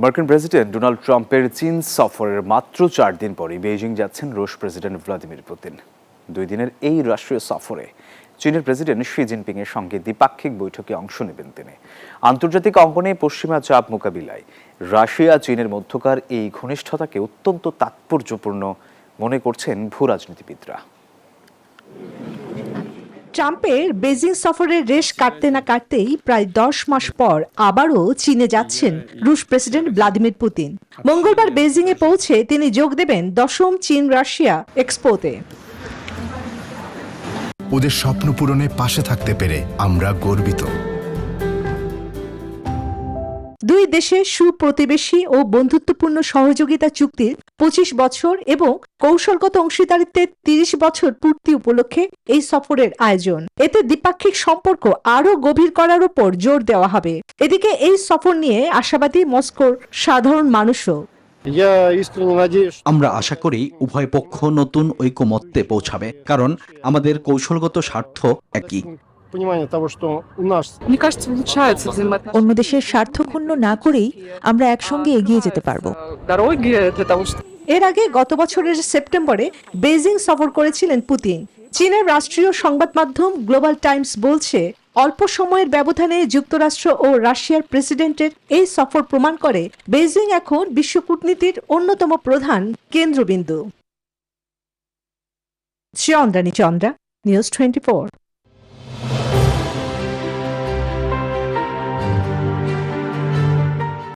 মার্কিন president Donald ট্রাম্পের চীন সফরের মাত্র 4 দিন পরই বেইজিং যাচ্ছেন রুশ প্রেসিডেন্ট ভ্লাদিমির পুতিন। 2 দিনের এই রাষ্ট্রীয় সফরে চীনের প্রেসিডেন্ট শি জিনপিং এর সঙ্গে দ্বিপাক্ষিক বৈঠকে অংশ নেবেন তিনি। আন্তর্জাতিক অঙ্গনে পশ্চিমা চাপ মোকাবিলায় রাশিয়া চীনের মধ্যকার এই ঘনিষ্ঠতাকে অত্যন্ত তাৎপর্যপূর্ণ মনে করছেন ভূরাজনীতিবিদরা। ট্রাম্পের বেজিং সফরের রেশ কাটতে না কাটতেই প্রায় 10 মাস পর আবারও চীনে যাচ্ছেন রুশ প্রেসিডেন্ট ভ্লাদিমির পুতিন। মঙ্গলবার বেজিংয়ে পৌঁছে তিনি যোগ দেবেন 10ম চীন রাশিয়া এক্সপোতে। ওদের স্বপ্ন পূরণে পাশে থাকতে পেরে আমরা গর্বিত। দুই দেশের সুপ্রতিবেশী ও বন্ধুত্বপূর্ণ সহযোগিতা চুক্তির 25 বছর এবং কৌশলগত অংশীদারিত্বের 30 বছর পূর্তি উপলক্ষে এই সফরের আয়োজন। এতে দ্বিপাক্ষিক সম্পর্ক আরও গভীর করার উপর জোর দেওয়া হবে। এদিকে এই সফর নিয়ে আশাবাদী মস্কোর সাধারণ মানুষও। আমরা আশা করি উভয় পক্ষ নতুন ঐকমত্যে পৌঁছাবে, কারণ আমাদের কৌশলগত স্বার্থ একই। অন্য দেশের স্বার্থ ক্ষুণ্ণ না করেই আমরা একসঙ্গে এগিয়ে যেতে পারবো। এর আগে গত বছরের সেপ্টেম্বরে বেজিং সফর করেছিলেন পুতিন। চীনের রাষ্ট্রীয় সংবাদ মাধ্যম গ্লোবাল টাইমস বলছে, অল্প সময়ের ব্যবধানে যুক্তরাষ্ট্র ও রাশিয়ার প্রেসিডেন্টের এই সফর প্রমাণ করে বেজিং এখন বিশ্ব কূটনীতির অন্যতম প্রধান কেন্দ্রবিন্দু। চন্দ্রা, নিউজ 24।